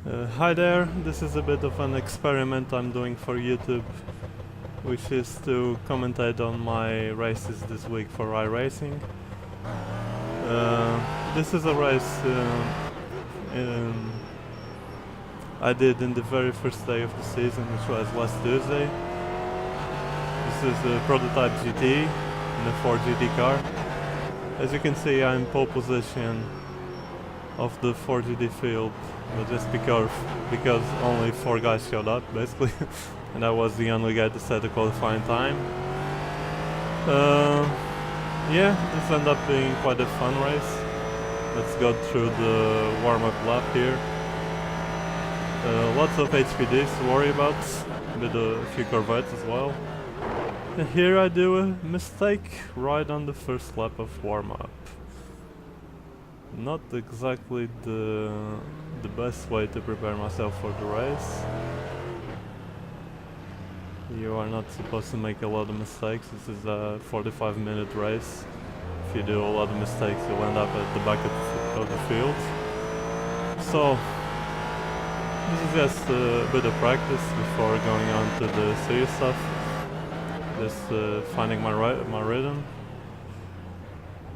Hi there, this is a bit of an experiment I'm doing for YouTube, which is to commentate on my races this week for iRacing. This is a race I did in the very first day of the season, which was last Tuesday. This is a prototype GT in a Ford GT car. As you can see, I'm in pole position of the Ford GT field, but just because only 4 guys showed up, basically, and I was the only guy to set a qualifying time. Yeah, this ended up being quite a fun race. Let's go through the warm-up lap here. Lots of HPDs to worry about, with a few Corvettes as well. And here I do a mistake right on the first lap of warm-up. Not exactly the best way to prepare myself for the race. You are not supposed to make a lot of mistakes. This is a 45-minute race. If you do a lot of mistakes, you'll end up at the back of the field. So this is just a bit of practice before going on to the serious stuff. Just finding my rhythm.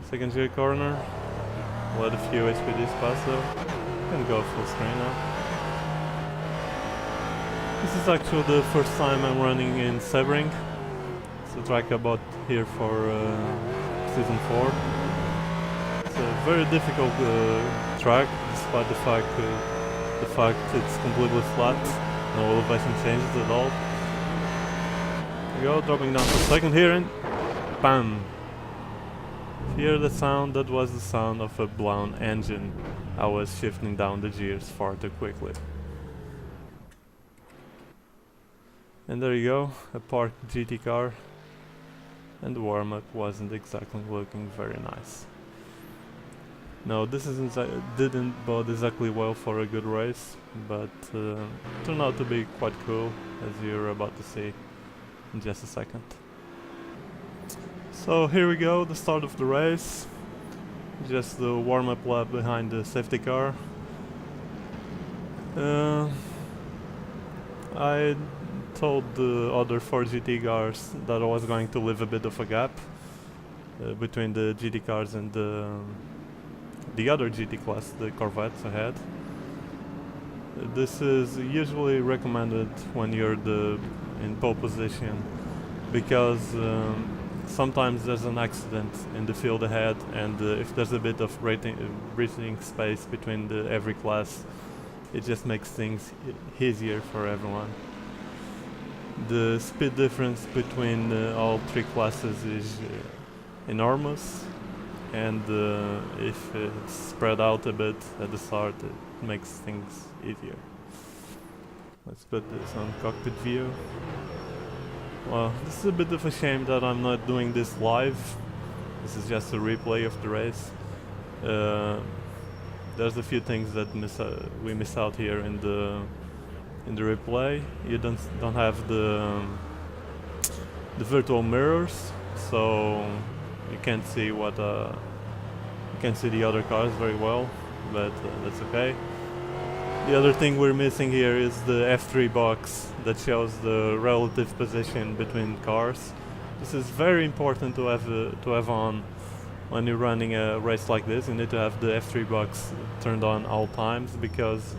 Second gear corner. Let a few HPDs pass though. Can go full screen now. This is actually the first time I'm running in Sebring. It's a track I bought here for season 4. It's a very difficult track, despite the fact it's completely flat, no elevation changes at all. Here we go, dropping down for a second here and bam! Hear the sound? That was the sound of a blown engine. I was shifting down the gears far too quickly. And there you go, a parked GT car. And the warm-up wasn't exactly looking very nice. No, this didn't bode exactly well for a good race, but turned out to be quite cool, as you're about to see in just a second. So here we go, the start of the race. Just the warm-up lap behind the safety car. I told the other 4 GT cars that I was going to leave a bit of a gap between the GT cars and the other GT class, the Corvettes ahead. This is usually recommended when you're in pole position, because sometimes there's an accident in the field ahead, and if there's a bit of breathing space between every class, it just makes things easier for everyone. The speed difference between all 3 classes is enormous, and if it's spread out a bit at the start, it makes things easier. Let's put this on cockpit view. Well, this is a bit of a shame that I'm not doing this live. This is just a replay of the race. There's a few things that we miss out here in the replay. You don't have the virtual mirrors, so you can't see the other cars very well, but that's okay. The other thing we're missing here is the F3 box that shows the relative position between cars. This is very important to have on when you're running a race like this. You need to have the F3 box turned on all times, because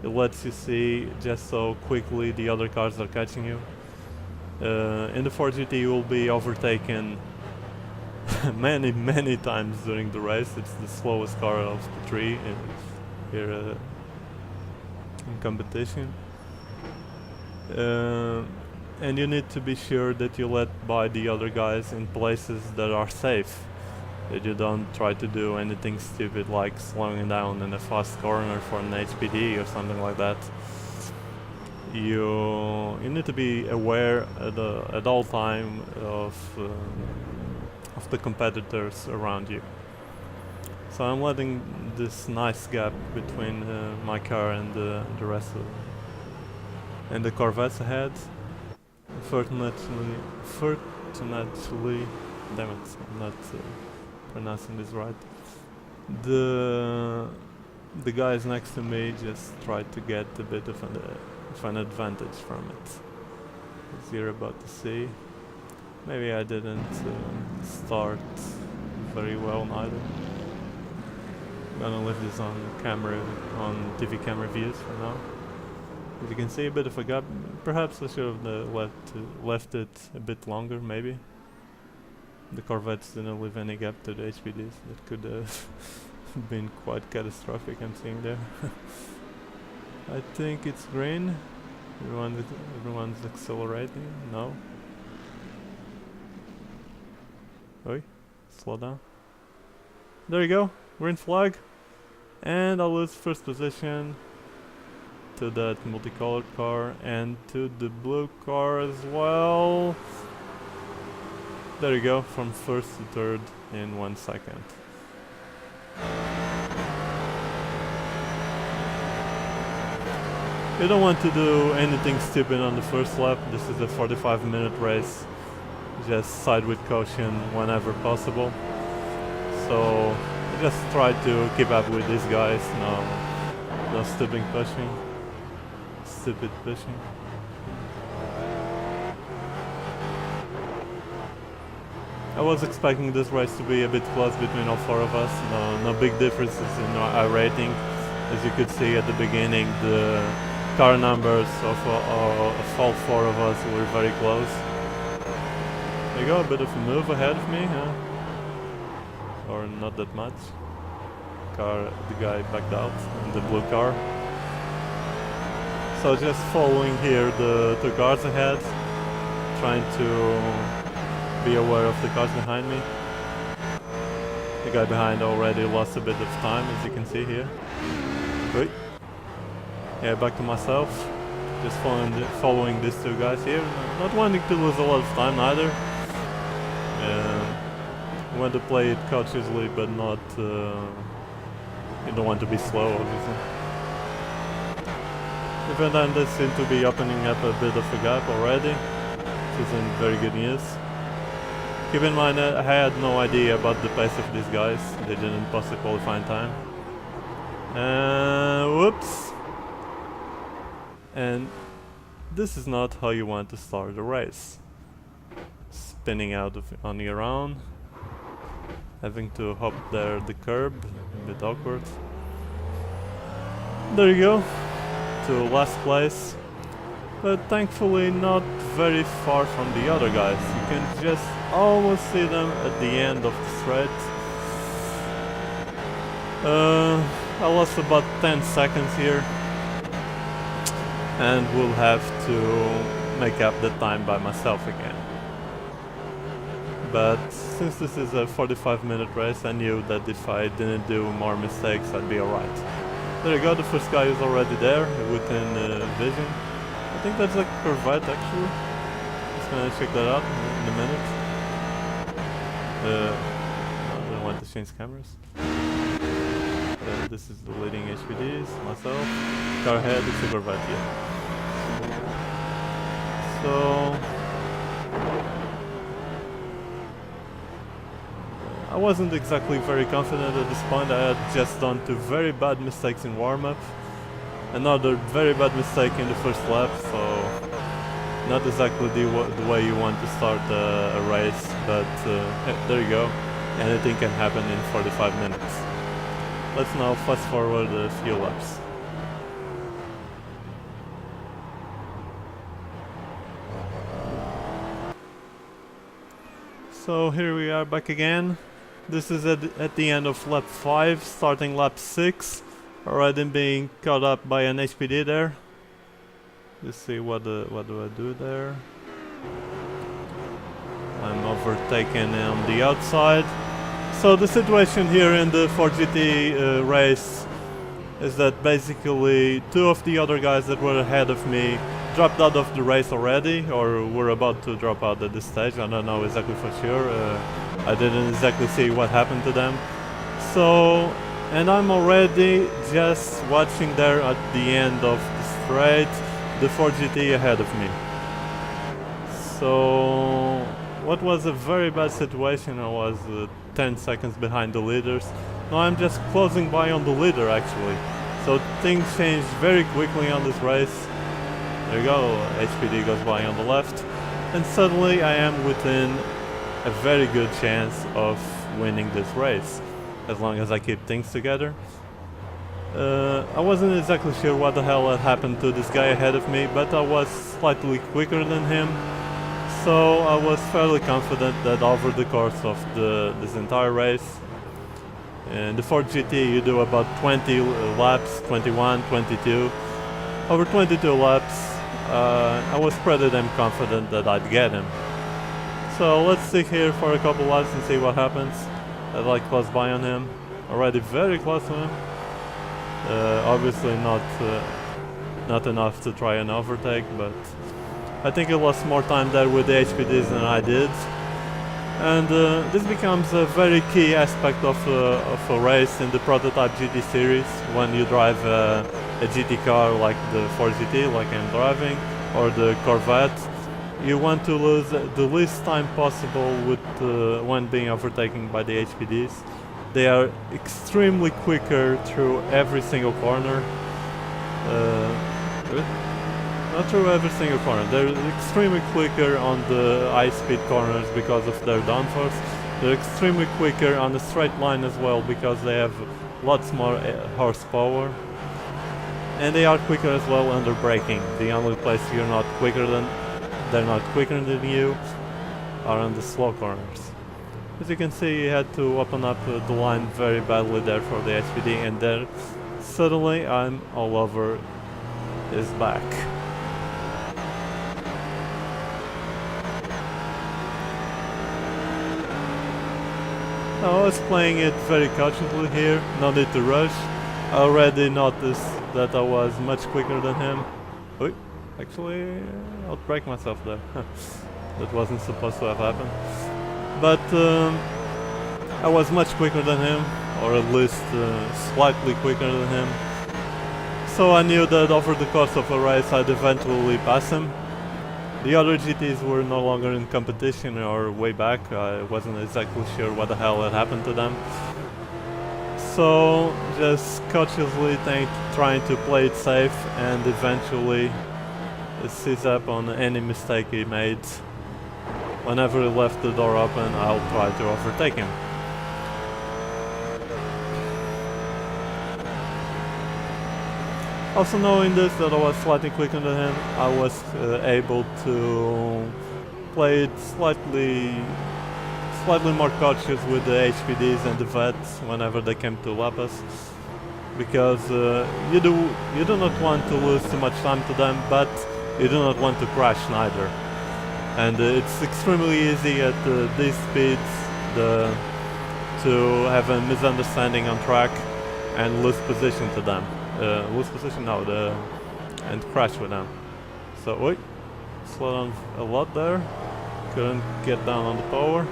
it lets you see just so quickly the other cars are catching you. In the Ford GT you will be overtaken many times during the race. It's the slowest car of the 3 here in competition. And you need to be sure that you let by the other guys in places that are safe. That you don't try to do anything stupid like slowing down in a fast corner for an HPD or something like that. You need to be aware at all time of the competitors around you. So I'm letting this nice gap between my car and the rest and the Corvettes ahead. Fortunately, damn it, I'm not pronouncing this right. The the guys next to me just tried to get a bit of an advantage from it. As you're about to see. Maybe I didn't start very well neither. I'm gonna leave this on camera, on TV camera views for now. As you can see, a bit of a gap. Perhaps I should have left it a bit longer, maybe. The Corvettes didn't leave any gap to the HPDs. That could have been quite catastrophic, I'm seeing there. I think it's green. Everyone's accelerating. No. Oi, slow down. There you go, green flag. And I lose first position to that multicolored car and to the blue car as well. There you go, from first to third in 1 second. You don't want to do anything stupid on the first lap. This is a 45-minute race. Just side with caution whenever possible. So just try to keep up with these guys. No stupid pushing. Stupid pushing. I was expecting this race to be a bit close between all four of us. No big differences in our rating. As you could see at the beginning, the car numbers of all four of us were very close. There you go, a bit of a move ahead of me, huh? Or not that much. The guy backed out in the blue car. So just following here the two cars ahead, trying to be aware of the cars behind me. The guy behind already lost a bit of time, as you can see here. Wait. Yeah, back to myself. Just following these two guys here. Not wanting to lose a lot of time either. Want to play it cautiously, but not. You don't want to be slow, obviously. Even then, they seem to be opening up a bit of a gap already, which isn't very good news. Keep in mind, I had no idea about the pace of these guys. They didn't post a qualifying time. Whoops. And this is not how you want to start a race. Spinning out on your own. Having to hop there the curb, a bit awkward. There you go, to last place. But thankfully not very far from the other guys. You can just almost see them at the end of the straight. I lost about 10 seconds here. And will have to make up the time by myself again. But since this is a 45-minute race, I knew that if I didn't do more mistakes, I'd be alright. There you go, the first guy is already there, within vision. I think that's a Corvette actually. Just gonna check that out in a minute. I don't want to change cameras. This is the leading HPDs, myself. Car ahead, it's a Corvette here. So I wasn't exactly very confident at this point. I had just done two very bad mistakes in warm-up. Another very bad mistake in the first lap, so not exactly the way you want to start a race, but there you go. Anything can happen in 45 minutes. Let's now fast forward a few laps. So here we are back again. This is at the end of lap 5, starting lap 6. Already being caught up by an HPD there. Let's see what do I do there. I'm overtaken on the outside. So the situation here in the Ford GT race is that basically two of the other guys that were ahead of me dropped out of the race already, or were about to drop out at this stage. I don't know exactly for sure. I didn't exactly see what happened to them. So, and I'm already just watching there at the end of the straight, the Ford GT ahead of me. So, what was a very bad situation, I was 10 seconds behind the leaders. No, I'm just closing by on the leader actually. So things changed very quickly on this race. There you go, HPD goes by on the left. And suddenly I am within a very good chance of winning this race, as long as I keep things together. I wasn't exactly sure what the hell had happened to this guy ahead of me, but I was slightly quicker than him. So I was fairly confident that over the course of this entire race, in the Ford GT you do about 20 laps, 21, 22. Over 22 laps, I was pretty damn confident that I'd get him. So let's stick here for a couple laps and see what happens. I'm like close by on him, already very close to him. Obviously not enough to try and overtake, but I think I lost more time there with the HPDs than I did. And this becomes a very key aspect of a race in the prototype GT series. When you drive a GT car like the Ford GT, like I'm driving, or the Corvette, you want to lose the least time possible with when being overtaken by the HPDs. They are extremely quicker through every single corner. Not through every single corner. They're extremely quicker on the high-speed corners because of their downforce. They're extremely quicker on the straight line as well because they have lots more horsepower. And they are quicker as well under braking. The only place they're not quicker than you are on the slow corners. As you can see, you had to open up the line very badly there for the HPD, and then suddenly I'm all over his back. I was playing it very cautiously here, no need to rush. I already noticed that I was much quicker than him. Oy, actually, I'll break myself there. That wasn't supposed to have happened. But I was much quicker than him, or at least slightly quicker than him. So I knew that over the course of a race I'd eventually pass him. The other GTs were no longer in competition or way back. I wasn't exactly sure what the hell had happened to them. So just cautiously trying to play it safe and eventually seize up on any mistake he made. Whenever he left the door open, I'll try to overtake him. Also knowing this, that I was slightly quicker than him, I was able to play it slightly more cautious with the HPDs and the VETs whenever they came to lap us, because you do not want to lose too much time to them, but you do not want to crash neither. And it's extremely easy at these speeds to have a misunderstanding on track and lose position to them. And crash with them. So, wait, slow down a lot there. Couldn't get down on the power.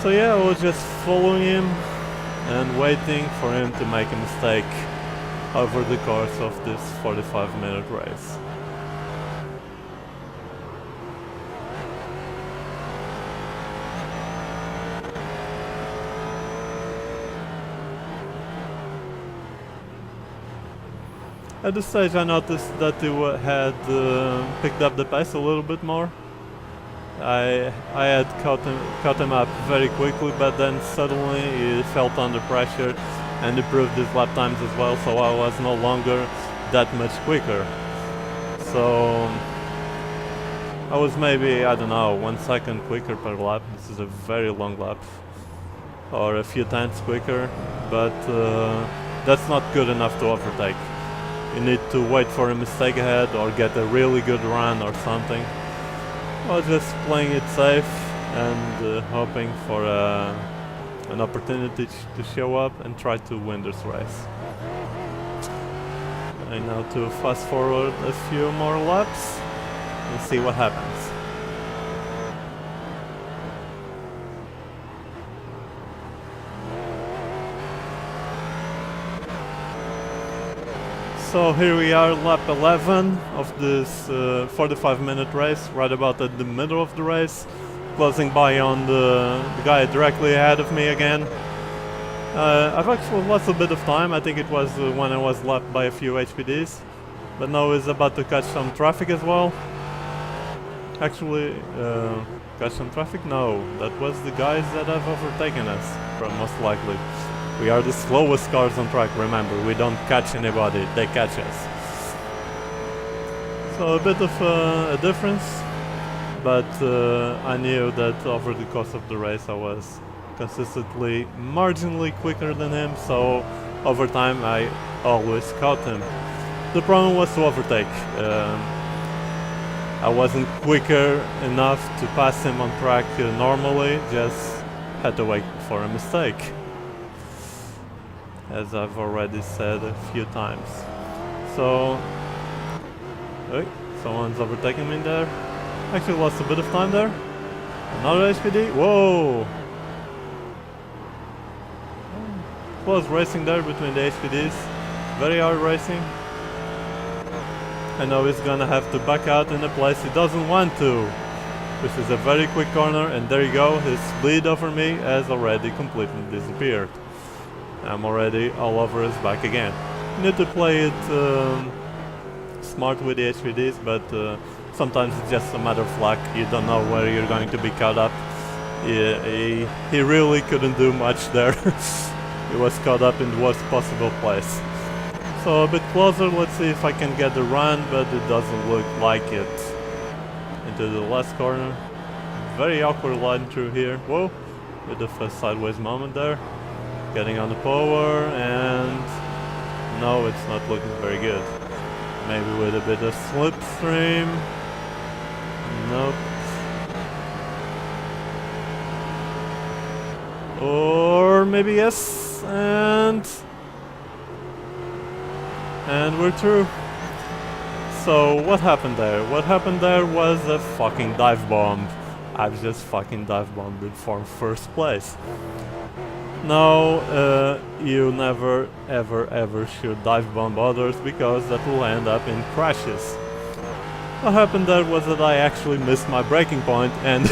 So yeah, I was just following him and waiting for him to make a mistake over the course of this 45-minute race. At this stage I noticed that he had picked up the pace a little bit more. I had caught him up very quickly, but then suddenly he felt under pressure and improved his lap times as well, so I was no longer that much quicker. So I was maybe, I don't know, 1 second quicker per lap. This is a very long lap. Or a few tenths quicker, but that's not good enough to overtake. You need to wait for a mistake ahead or get a really good run or something. I was just playing it safe and hoping for an opportunity to show up and try to win this race. I now to fast forward a few more laps and see what happens. So here we are, lap 11 of this 45-minute race, right about at the middle of the race. closing by on the guy directly ahead of me again. I've actually lost a bit of time. I think it was when I was left by a few HPDs, but now he's about to catch some traffic as well. Actually, catch some traffic? No, that was the guys that have overtaken us, most likely. We are the slowest cars on track, remember, we don't catch anybody, they catch us. So a bit of a difference, but I knew that over the course of the race I was consistently marginally quicker than him, so over time I always caught him. The problem was to overtake. I wasn't quicker enough to pass him on track normally, just had to wait for a mistake, as I've already said a few times. So, someone's overtaking me there. Actually lost a bit of time there. Another HPD, whoa! Close racing there between the HPDs, very hard racing. I know he's gonna have to back out in a place he doesn't want to, which is a very quick corner, and there you go, his lead over me has already completely disappeared. I'm already all over his back again. You need to play it smart with the HPDs, but sometimes it's just a matter of luck. You don't know where you're going to be caught up. He really couldn't do much there. He was caught up in the worst possible place. So a bit closer, let's see if I can get the run, but it doesn't look like it. Into the last corner. Very awkward line through here. Whoa, bit of a sideways moment there. Getting on the power, and no, it's not looking very good. Maybe with a bit of slipstream. Nope. Or maybe yes, and we're through. So what happened there? What happened there was a fucking dive bomb. I've just fucking dive bombed it for first place. No, you never ever should dive bomb others, because that will end up in crashes. What happened there was that I actually missed my braking point and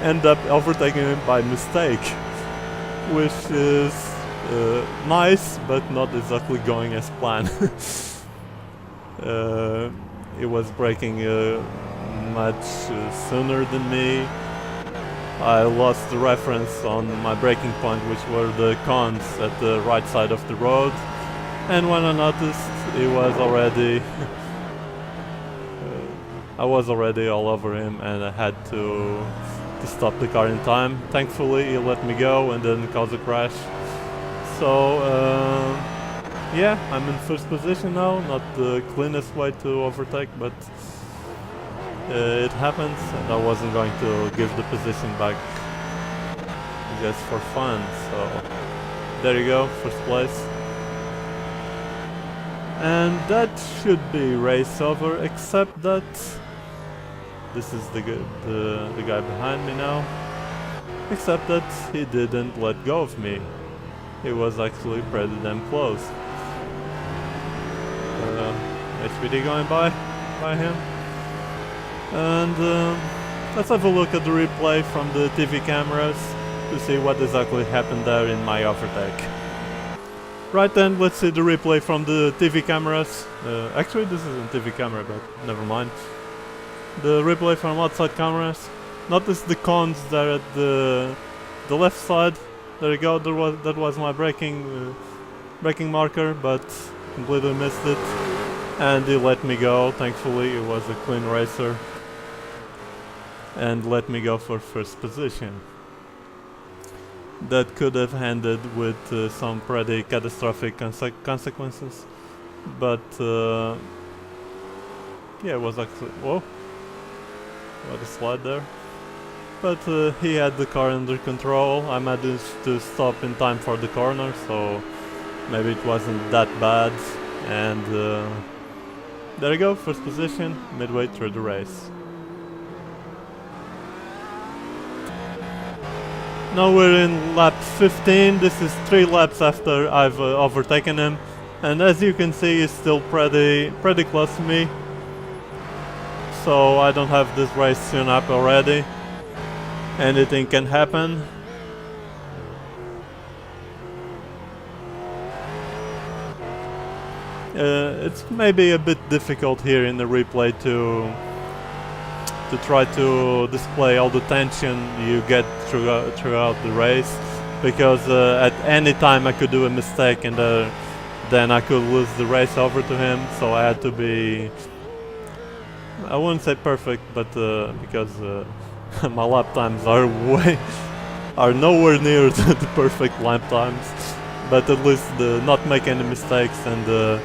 end up overtaking him by mistake, which is nice, but not exactly going as planned. It was braking much sooner than me. I lost the reference on my braking point, which were the cones at the right side of the road, and when I noticed, it was already I was already all over him, and I had to stop the car in time. Thankfully he let me go and didn't cause a crash. So yeah, I'm in first position now. Not the cleanest way to overtake, but it happens, and I wasn't going to give the position back just for fun. So there you go, first place. And that should be race over, except that this is the guy behind me now. Except that he didn't let go of me. He was actually pretty damn close. HPD going by him. And let's have a look at the replay from the TV cameras to see what exactly happened there in my overtake. Right then, let's see the replay from the TV cameras. Actually, this isn't TV camera, but never mind. The replay from outside cameras. Notice the cones there at the left side. There you go. That was my braking marker, but completely missed it. And he let me go. Thankfully, it was a clean racer, and let me go for first position. That could have ended with some pretty catastrophic consequences, but yeah, it was actually, whoa, what a slide there. But he had the car under control. I managed to stop in time for the corner, so maybe it wasn't that bad. And there you go, first position, midway through the race. Now we're in lap 15, this is 3 laps after I've overtaken him, and as you can see he's still pretty close to me, so I don't have this race soon up already. anything can happen. It's maybe a bit difficult here in the replay to try to display all the tension you get throughout the race, because at any time I could do a mistake and then I could lose the race over to him. So I had to be, I wouldn't say perfect, but because my lap times are nowhere near the perfect lap times, but at least not make any mistakes, and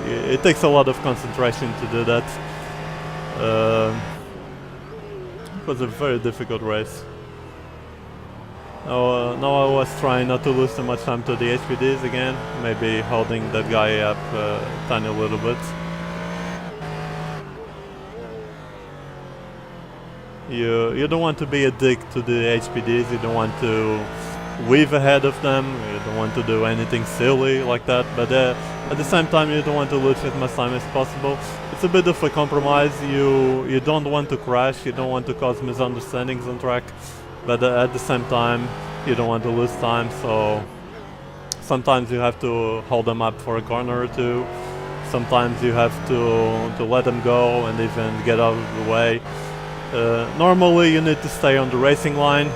it takes a lot of concentration to do that. It was a very difficult race. Now I was trying not to lose too much time to the HPDs again, maybe holding that guy up a tiny little bit. You don't want to be a dick to the HPDs, you don't want to weave ahead of them, you don't want to do anything silly like that, but at the same time you don't want to lose as much time as possible. It's a bit of a compromise. You don't want to crash, you don't want to cause misunderstandings on track, but at the same time you don't want to lose time, so sometimes you have to hold them up for a corner or two, sometimes you have to let them go and even get out of the way. Normally you need to stay on the racing line.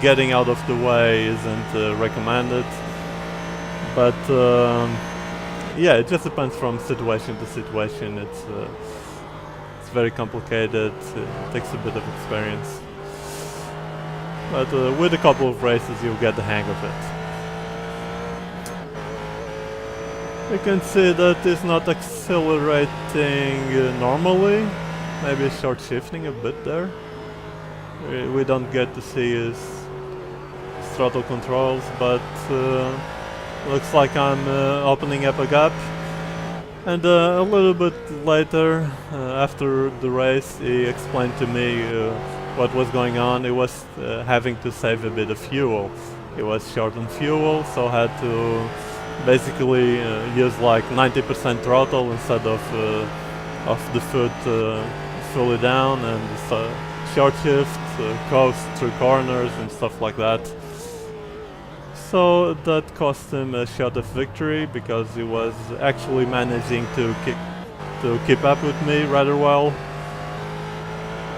Getting out of the way isn't recommended, but yeah, it just depends from situation to situation. It's very complicated, it takes a bit of experience, but with a couple of races you'll get the hang of it. You can see that it's not accelerating normally, maybe short shifting a bit there. We don't get to see his throttle controls, but looks like I'm opening up a gap. And a little bit later, after the race, he explained to me what was going on. He was having to save a bit of fuel. He was short on fuel, so had to basically use like 90% throttle instead of the foot fully down, and short shift, coast through corners and stuff like that. So that cost him a shot of victory, because he was actually managing to keep up with me rather well,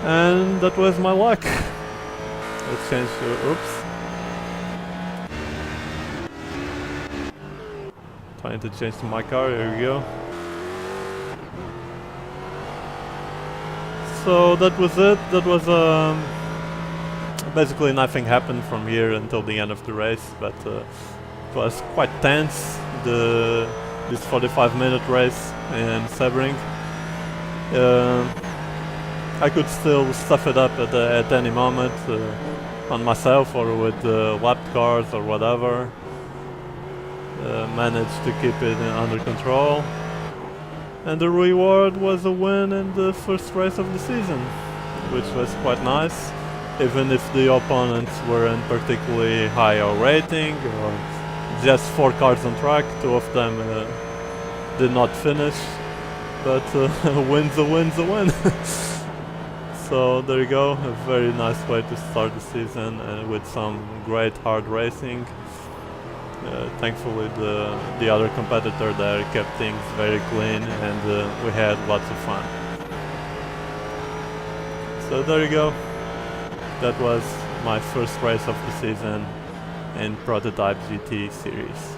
and that was my luck. Let's change to oops. Trying to change to my car. Here we go. So that was it. That was basically nothing happened from here until the end of the race, but it was quite tense, this 45-minute race in Sebring. I could still stuff it up at any moment on myself or with lapped cars or whatever. Managed to keep it under control. And the reward was a win in the first race of the season, which was quite nice, even if the opponents weren't particularly high or rating, or just 4 cars on track. 2 of them did not finish, but a win's a win's a win. So there you go, a very nice way to start the season, with some great hard racing. Thankfully the other competitor there kept things very clean, and we had lots of fun. So there you go, that was my first race of the season in Prototype GT series.